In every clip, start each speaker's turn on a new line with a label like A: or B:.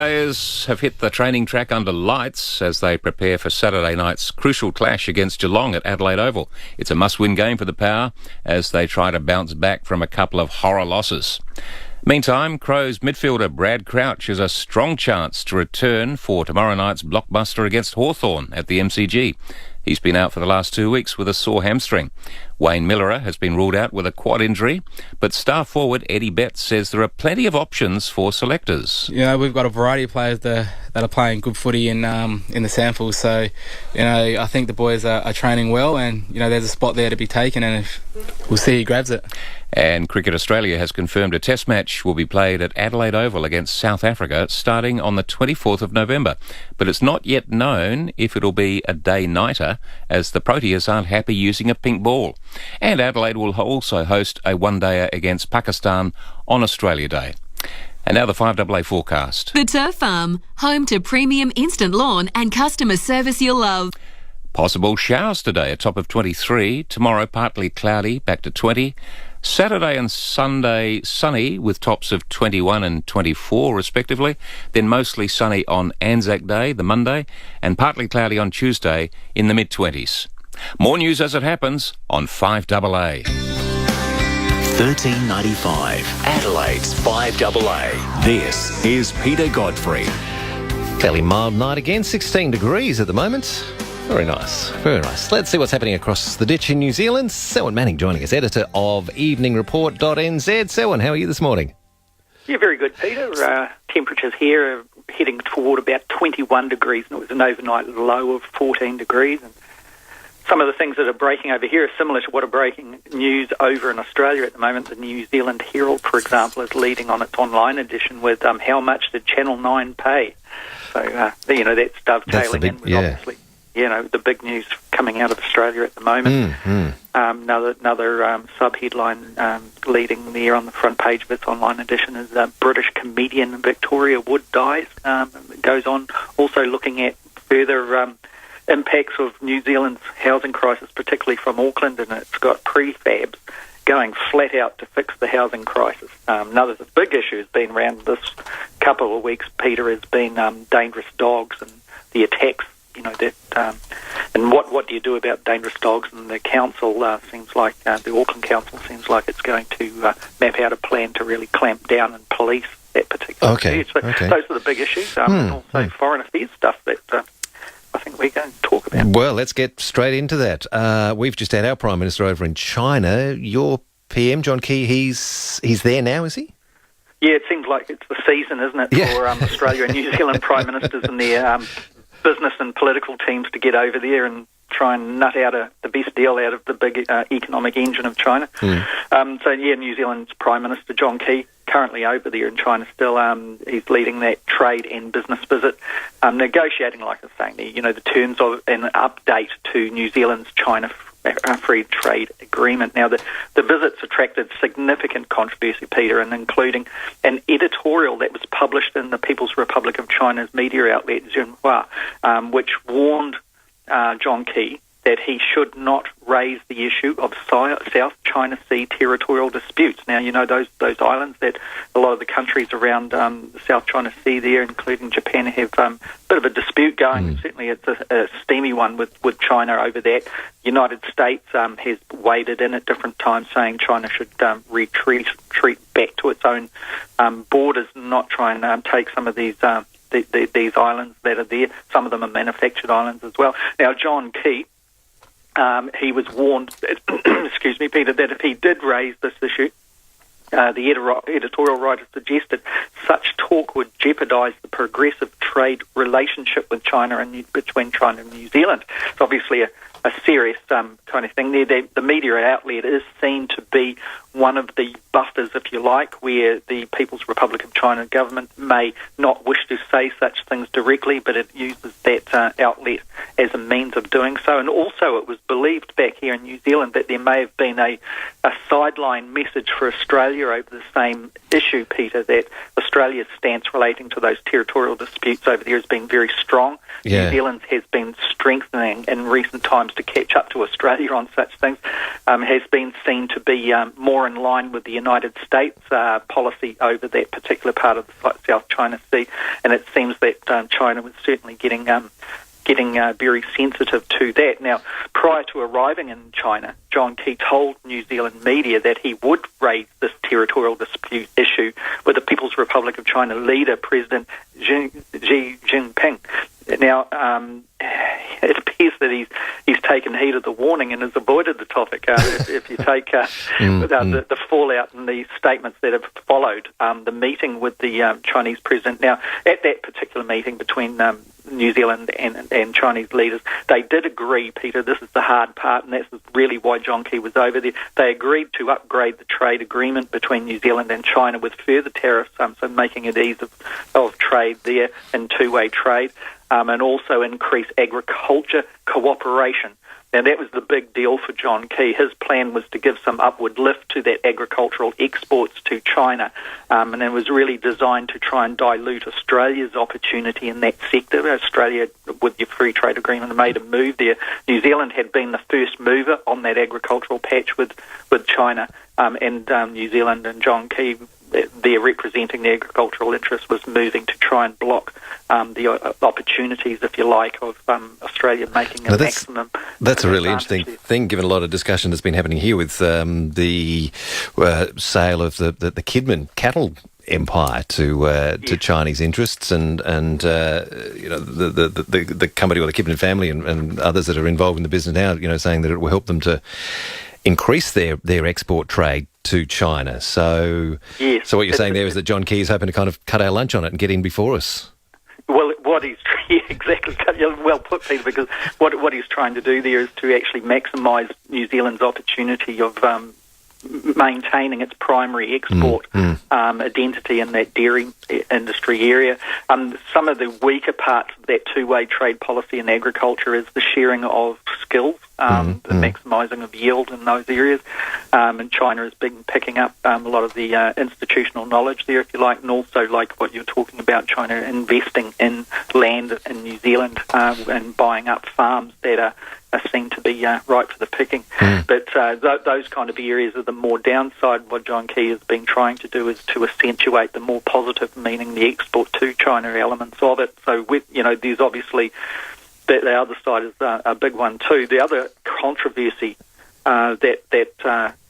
A: Players have hit the training track under lights as they prepare for Saturday night's crucial clash against Geelong at Adelaide Oval. It's a must-win game for the Power as they try to bounce back from a couple of horror losses. Meantime, Crows midfielder Brad Crouch has a strong chance to return for tomorrow night's blockbuster against Hawthorn at the MCG. He's been out for the last 2 weeks with a sore hamstring. Wayne Millerer has been ruled out with a quad injury, but star forward Eddie Betts says there are plenty of options for selectors.
B: You know, we've got a variety of players that are playing good footy in the sample, so, you know, I think the boys are training well, and, you know, there's a spot there to be taken, and we'll see who grabs it.
A: And Cricket Australia has confirmed a test match will be played at Adelaide Oval against South Africa starting on the 24th of November. But it's not yet known if it'll be a day-nighter, as the Proteas aren't happy using a pink ball. And Adelaide will also host a one-dayer against Pakistan on Australia Day. And now the FiveAA forecast.
C: The Turf Farm, home to premium instant lawn and customer service you'll love.
A: Possible showers today, a top of 23. Tomorrow, partly cloudy, back to 20. Saturday and Sunday, sunny with tops of 21 and 24 respectively. Then mostly sunny on Anzac Day, the Monday, and partly cloudy on Tuesday in the mid-20s. More news as it happens on FiveAA.
D: $13.95, Adelaide's FiveAA. This is Peter Godfrey.
E: Fairly mild night again, 16 degrees at the moment. Very nice, very nice. Let's see what's happening across the ditch in New Zealand. Selwyn Manning joining us, editor of EveningReport.nz. Selwyn, how are you this morning?
F: Yeah, very good, Peter. Temperatures here are heading toward about 21 degrees, and it was an overnight low of 14 degrees. And some of the things that are breaking over here are similar to what are breaking news over in Australia at the moment. The New Zealand Herald, for example, is leading on its online edition with how much did Channel 9 pay? So, you know, that's dovetailing in with obviously, you know, the big news coming out of Australia at the moment. Another sub-headline leading there on the front page of its online edition is British comedian Victoria Wood dies. It goes on also looking at further impacts of New Zealand's housing crisis, particularly from Auckland, and it's got prefabs going flat out to fix the housing crisis. Another big issue has been around this couple of weeks, Peter, has been dangerous dogs and the attacks. You know, that, and what do you do about dangerous dogs? And the council seems like, the Auckland Council seems like it's going to map out a plan to really clamp down and police that particular issue. So those are the big issues, and also foreign affairs stuff that I think we're going to talk about.
E: Well, let's get straight into that. We've just had our Prime Minister over in China. Your PM, John Key, he's there now, is he?
F: Yeah, it seems like it's the season, isn't it, for Australia and New Zealand Prime Ministers and their business and political teams to get over there and try and nut out the best deal out of the big economic engine of China. New Zealand's Prime Minister John Key, currently over there in China still, he's leading that trade and business visit, negotiating, like I was saying, the terms of an update to New Zealand's China free trade agreement. Now, the visits attracted significant controversy, Peter, and including an editorial that was published in the People's Republic of China's media outlet, Xinhua, which warned John Key that he should not raise the issue of South China Sea territorial disputes. Now, you know, those islands that a lot of the countries around the South China Sea there, including Japan, have a bit of a dispute going. Certainly it's a steamy one with China over that. United States has waded in at different times saying China should retreat back to its own borders and not try and take some of these islands that are there. Some of them are manufactured islands as well. Now, John Key, he was warned, excuse me, Peter, that if he did raise this issue, the editorial writer suggested such talk would jeopardise the progressive trade relationship with China and between China and New Zealand. It's obviously a serious kind of thing there. The media outlet is seen to be one of the buffers, if you like, where the People's Republic of China government may not wish to say such things directly, but it uses that outlet as a means of doing so. And also it was believed back here in New Zealand that there may have been a sideline message for Australia over the same issue, Peter, that Australia's stance relating to those territorial disputes over there has been very strong. New Zealand's has been strengthening in recent times to catch up to Australia on such things, has been seen to be more in line with the United States policy over that particular part of the South China Sea, and it seems that China was certainly getting very sensitive to that. Now, prior to arriving in China, John Key told New Zealand media that he would raise this territorial dispute issue with the People's Republic of China leader, President Xi Jinping. Now, it appears that he's taken heed of the warning and has avoided the topic. If you take the fallout and the statements that have followed the meeting with the Chinese president. Now, at that particular meeting between New Zealand and Chinese leaders, they did agree, Peter, this is the hard part, and that's really why John Key was over there. They agreed to upgrade the trade agreement between New Zealand and China with further tariffs, so making it ease of trade there and two-way trade, and also increase agriculture cooperation. Now, that was the big deal for John Key. His plan was to give some upward lift to that agricultural exports to China, and it was really designed to try and dilute Australia's opportunity in that sector. Australia, with your free trade agreement, made a move there. New Zealand had been the first mover on that agricultural patch with China, and New Zealand and John Key, there representing the agricultural interest, was moving to try and block the opportunities, if you like, of Australia making a maximum.
E: That's a really interesting thing, given a lot of discussion that's been happening here with the sale of the Kidman cattle empire to Chinese interests, and you know, the company or the Kidman family and others that are involved in the business now, you know, saying that it will help them to increase their export trade to China. So,
F: yes,
E: so what you're saying there is that John Key is hoping to kind of cut our lunch on it and get in before us.
F: Well, exactly. Well put, Peter, because what he's trying to do there is to actually maximise New Zealand's opportunity of maintaining its primary export identity in that dairy industry area. Some of the weaker parts of that two-way trade policy in agriculture is the sharing of skills, the maximising of yield in those areas. And China has been picking up a lot of the institutional knowledge there, if you like, and also, like what you're talking about, China investing in land in New Zealand and buying up farms that are seem to be ripe for the picking. But those kind of areas are the more downside. What John Key has been trying to do is to accentuate the more positive, meaning the export to China elements of it. So, there's obviously the other side is a big one too. The other controversy that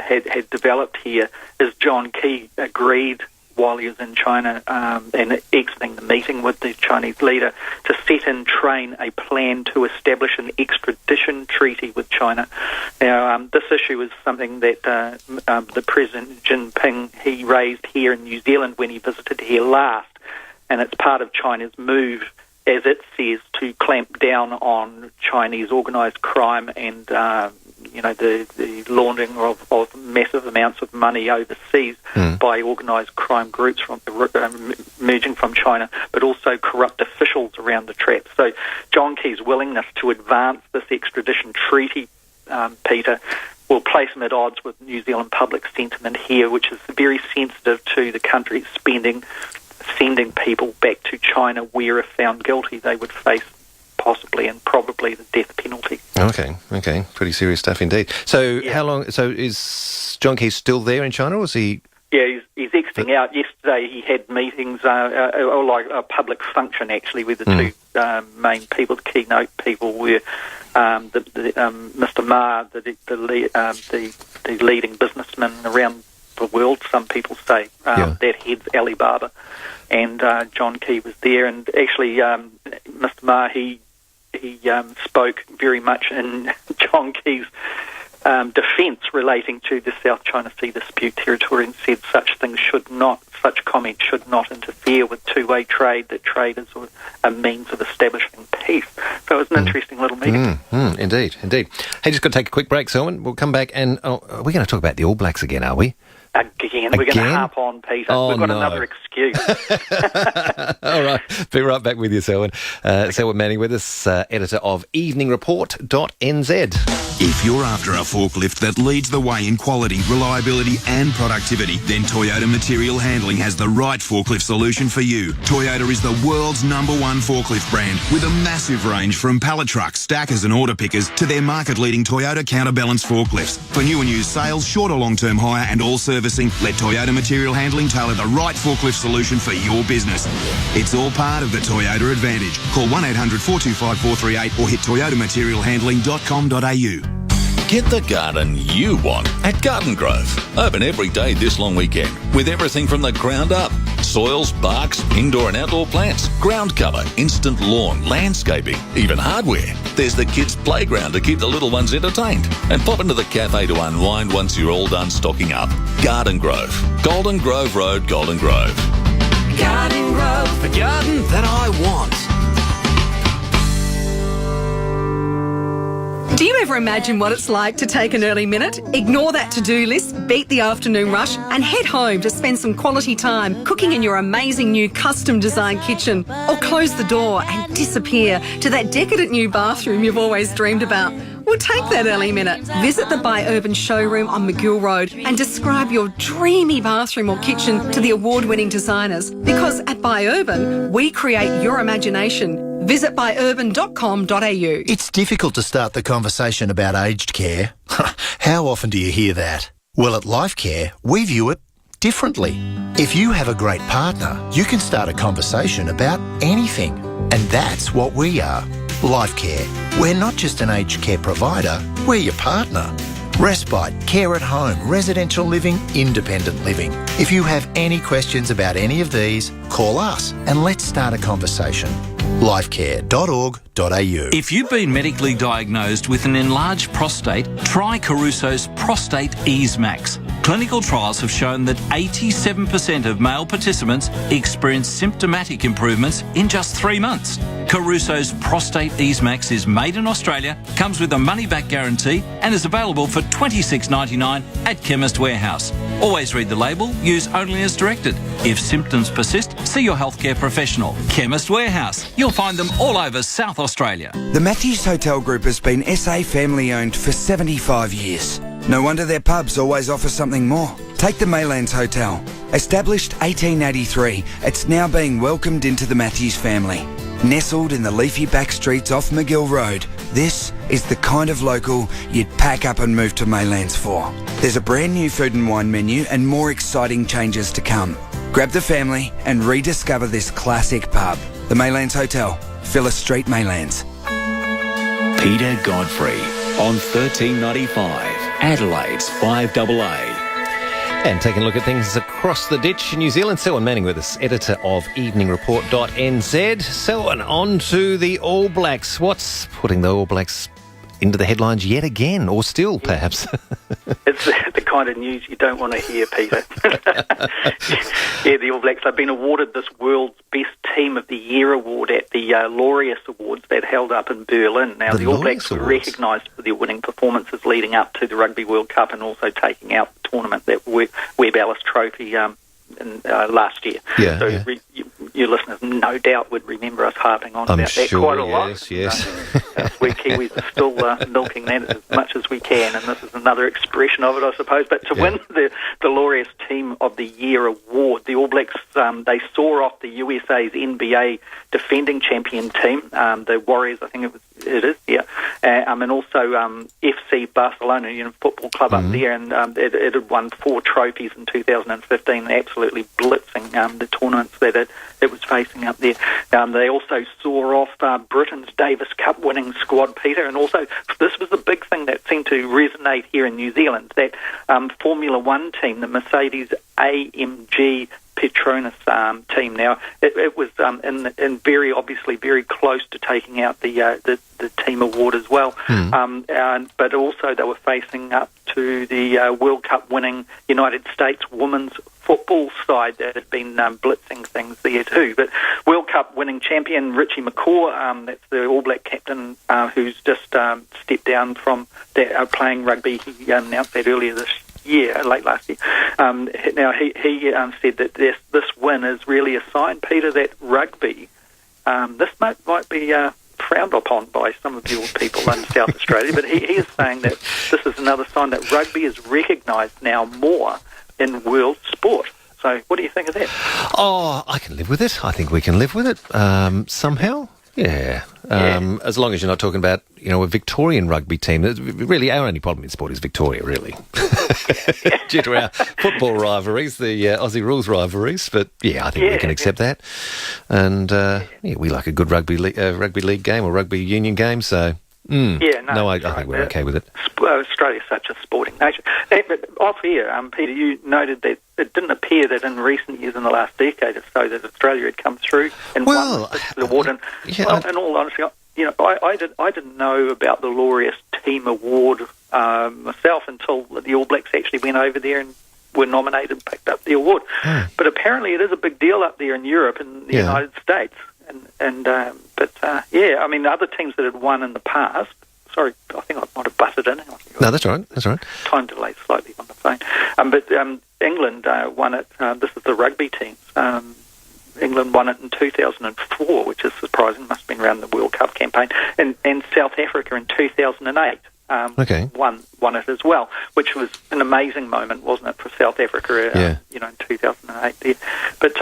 F: had developed here is John Key agreed while he was in China and exiting the meeting with the Chinese leader to set in train a plan to establish an extradition treaty with China. Now, this issue is something that the President Jinping, he raised here in New Zealand when he visited here last, and it's part of China's move, as it says, to clamp down on Chinese organised crime and the laundering of massive amounts of money overseas by organised crime groups emerging from China, but also corrupt officials around the traps. So John Key's willingness to advance this extradition treaty, Peter, will place him at odds with New Zealand public sentiment here, which is very sensitive to the country sending people back to China where, if found guilty, they would face possibly and probably the death penalty. Okay.
E: Pretty serious stuff indeed. So how long, so is John Key still there in China, or is he...
F: Yeah, he's exiting out. Yesterday he had meetings, or like a public function actually, with the two main people, the keynote people were Mr. Ma, the leading businessman around the world, some people say, that heads Alibaba, and John Key was there, and actually Mr. Ma, he spoke very much in John Key's defence relating to the South China Sea dispute territory, and said such comments should not interfere with two-way trade, that trade is a means of establishing peace. So it was an interesting little meeting.
E: Indeed. Hey, just got to take a quick break, Selwyn. We'll come back and we're going to talk about the All Blacks again, are we?
F: Again. Again? We're going to harp on, Peter.
E: Oh,
F: We've got
E: no.
F: another excuse.
E: All right. Be right back with you, Selwyn. Selwyn Manning with us, editor of EveningReport.nz.
G: If you're after a forklift that leads the way in quality, reliability and productivity, then Toyota Material Handling has the right forklift solution for you. Toyota is the world's #1 forklift brand with a massive range from pallet trucks, stackers and order pickers to their market-leading Toyota counterbalance forklifts. For new and used sales, short or long-term hire and all servicing, let Toyota Material Handling tailor the right forklift solution for your business. It's all part of the Toyota advantage. Call 1-800-425-438 or hit toyotamaterialhandling.com.au.
H: Get the garden you want at Garden Grove. Open every day this long weekend with everything from the ground up. Soils, barks, indoor and outdoor plants, ground cover, instant lawn, landscaping, even hardware. There's the kids' playground to keep the little ones entertained. And pop into the cafe to unwind once you're all done stocking up. Garden Grove. Golden Grove Road, Golden Grove.
I: Garden Grove, the garden that I want.
J: Do you ever imagine what it's like to take an early minute, ignore that to-do list, beat the afternoon rush and head home to spend some quality time cooking in your amazing new custom-designed kitchen, or close the door and disappear to that decadent new bathroom you've always dreamed about? Well, take that early minute. Visit the By Urban showroom on McGill Road and describe your dreamy bathroom or kitchen to the award-winning designers. Because at By Urban, we create your imagination. Visit byurban.com.au.
K: It's difficult to start the conversation about aged care. How often do you hear that? Well, at Life Care, we view it differently. If you have a great partner, you can start a conversation about anything. And that's what we are. Life Care. We're not just an aged care provider, we're your partner. Respite, care at home, residential living, independent living. If you have any questions about any of these, call us and let's start a conversation. lifecare.org.au.
I: If you've been medically diagnosed with an enlarged prostate, try Caruso's Prostate Ease Max. Clinical trials have shown that 87% of male participants experience symptomatic improvements in just 3 months. Caruso's Prostate Ease Max is made in Australia, comes with a money-back guarantee and is available for $26.99 at Chemist Warehouse. Always read the label, use only as directed. If symptoms persist, see your healthcare professional. Chemist Warehouse. You'll find them all over South Australia.
L: The Matthews Hotel Group has been SA family owned for 75 years. No wonder their pubs always offer something more. Take the Maylands Hotel. Established 1883, it's now being welcomed into the Matthews family. Nestled in the leafy back streets off McGill Road, this is the kind of local you'd pack up and move to Maylands for. There's a brand new food and wine menu and more exciting changes to come. Grab the family and rediscover this classic pub. The Maylands Hotel, Phyllis Street, Maylands.
D: Peter Godfrey on 1395, Adelaide's FiveAA.
E: And taking a look at things across the ditch in New Zealand, Selwyn Manning with us, editor of EveningReport.nz. Selwyn, on to the All Blacks. What's putting the All Blacks into the headlines yet again, or still, perhaps?
F: It's the kind of news you don't want to hear, Peter. Yeah, the All Blacks have been awarded this World's Best Team of the Year award at the Laureus Awards that held up in Berlin. Now, the All Blacks were recognised for their winning performances leading up to the Rugby World Cup and also taking out the tournament, that Webb Ellis Trophy last year.
E: Yeah,
F: so
E: yeah.
F: Your listeners no doubt would remember us harping on about that quite a lot.
E: Yes.
F: We Kiwis are still milking that as much as we can, and this is another expression of it, I suppose. But to win the Laureus Team of the Year award, the All Blacks, they saw off the USA's NBA defending champion team, the Warriors, I think it is, and also FC Barcelona, football club up there, and it had won 4 trophies in 2015, absolutely blitzing the tournaments that it was facing up there. They also saw off Britain's Davis Cup winning squad, Peter, and also this was the big thing that seemed to resonate here in New Zealand, that Formula One team, the Mercedes AMG Petronas team. Now, it was in very obviously very close to taking out the team award as well, but also they were facing up to the World Cup winning United States women's football side that had been blitzing things there too. But World Cup winning champion Richie McCaw, that's the All Black captain who's just stepped down from playing rugby. He announced that earlier this year, late last year. Now, he said that this win is really a sign, Peter, that rugby, this might be frowned upon by some of your people in South Australia, but he is saying that this is another sign that rugby is recognised now more in world sport. So what do you think of that?
E: Oh, I can live with it. I think we can live with it somehow. Yeah. As long as you're not talking about, a Victorian rugby team. Really, our only problem in sport is Victoria, really. Due to our football rivalries, the Aussie rules rivalries. But, I think we can accept that. And, we like a good rugby league game or rugby union game, so... I think we're okay with it.
F: Australia's such a sporting nation. But off here, Peter, you noted that it didn't appear that in recent years, in the last decade or so, that Australia had come through and won the award. In all honesty, I didn't know about the Laureus Team Award myself until the All Blacks actually went over there and were nominated and picked up the award. But apparently it is a big deal up there in Europe and the United States. Other teams that had won in the past. Sorry, I think I might have butted in.
E: No, that's all right. That's all right.
F: Time delay slightly on the phone. England won it. This is the rugby teams. England won it in 2004, which is surprising. Must have been around the World Cup campaign. And South Africa in 2008 won it as well, which was an amazing moment, wasn't it, for South Africa? In 2008 there. But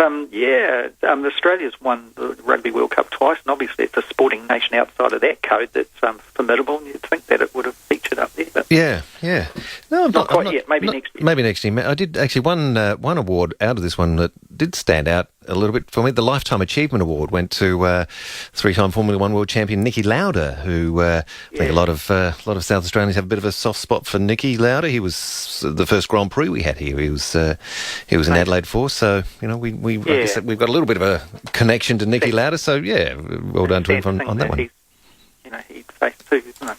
F: Australia's won the Rugby World Cup twice, and obviously it's a sporting nation outside of that code that's formidable, and you'd think that it would have featured up there. But
E: No,
F: not quite yet. Maybe next year.
E: Maybe next year. I did actually one award out of this one that did stand out a little bit for me. The Lifetime Achievement Award went to three-time Formula One world champion Niki Lauda, who I think a lot of South Australians have a bit of a soft spot for Niki Lauda. He was the first Grand Prix we had here. He was in Adelaide for, so like I said, we've got a little bit of a connection to Niki Lauda. So well done to him on that one.
F: He'd face too, isn't it?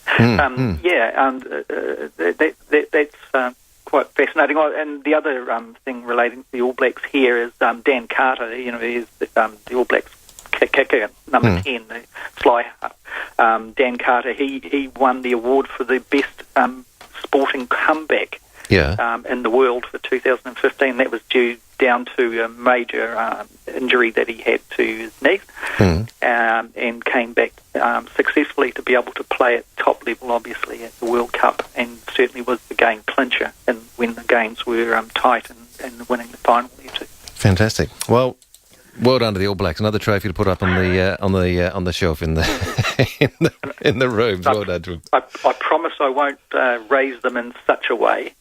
F: That's quite fascinating. And the other thing relating to the All Blacks here is Dan Carter. He's the All Blacks kicker, number 10, the fly half. Dan Carter, he won the award for the best sporting comeback in the world for 2015. That was due down to a major injury that he had to his knee, and came back successfully to be able to play at top level, obviously, at the World Cup, and certainly was the game clincher and when the games were tight and winning the final there too.
E: Fantastic. Well done to the All Blacks. Another trophy to put up on the shelf in the rooms. Well done to them.
F: I promise I won't raise them in such a way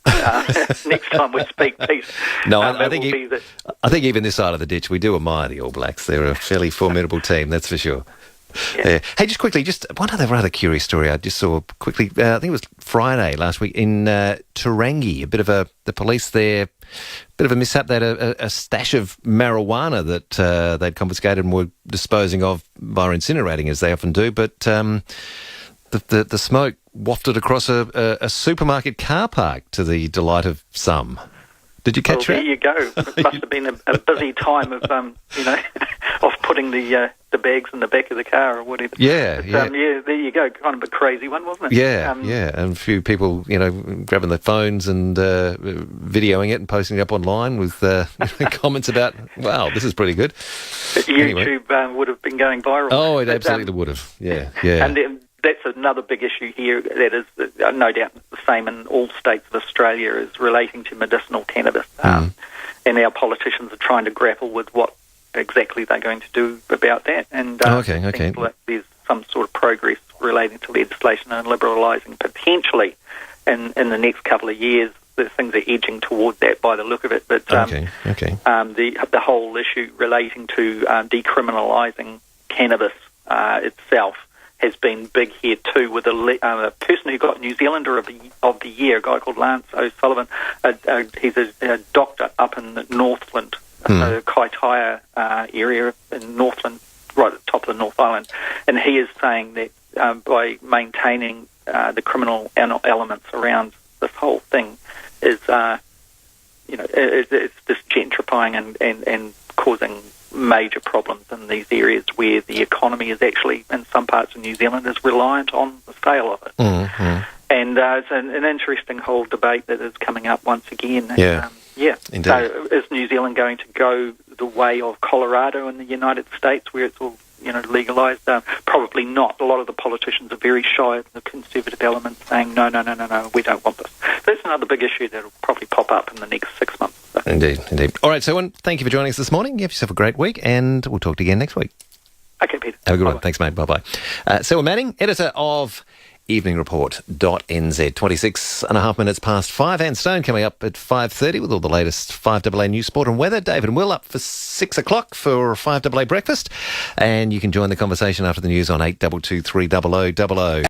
F: next time we speak, Pete.
E: No, I think even this side of the ditch, we do admire the All Blacks. They're a fairly formidable team, that's for sure. Hey, just quickly, just one other rather curious story I just saw quickly. I think it was Friday last week in Tarangi. The police there, bit of a mishap. They had a stash of marijuana that they'd confiscated and were disposing of via incinerating, as they often do. But the smoke wafted across a supermarket car park to the delight of some. Did you catch that?
F: There you go. It must have been a busy time of of putting the bags in the back of the car or whatever.
E: Yeah.
F: There you go. Kind of a crazy one, wasn't it?
E: Yeah, and a few people, grabbing their phones and videoing it and posting it up online with comments about, wow, this is pretty good.
F: YouTube would have been going viral.
E: Oh, it absolutely would have. Yeah.
F: And that's another big issue here that is no doubt the same in all states of Australia, is relating to medicinal cannabis. And our politicians are trying to grapple with what exactly they're going to do about that. And seems like there's some sort of progress relating to legislation and liberalising potentially in the next couple of years. Things are edging toward that by the look of it. But the whole issue relating to decriminalising cannabis itself has been big here too, with a person who got New Zealander of the Year, a guy called Lance O'Sullivan. He's a doctor up in the Northland, Kaitaia area in Northland, right at the top of the North Island. And he is saying that by maintaining the criminal elements around this whole thing is, it's just gentrifying and causing major problems in these areas where the economy is actually, in some parts of New Zealand, is reliant on the sale of it. And it's an interesting whole debate that is coming up once again.
E: Yeah. Indeed.
F: So is New Zealand going to go the way of Colorado in the United States, where it's all legalised? Probably not. A lot of the politicians are very shy of the conservative element, saying no, we don't want this. So that's another big issue that will probably pop up in the next 6 months. So.
E: Indeed. All right, Selwyn, thank you for joining us this morning. You have yourself a great week, and we'll talk to you again next week.
F: Okay, Peter.
E: Have a good one. Thanks, mate. Bye-bye. Selwyn Manning, editor of EveningReport.nz. 26 and a half minutes past 5. Anne Stone coming up at 5:30 with all the latest FiveAA news, sport and weather. David and Will up for 6 o'clock for FiveAA breakfast. And you can join the conversation after the news on 822 300 00.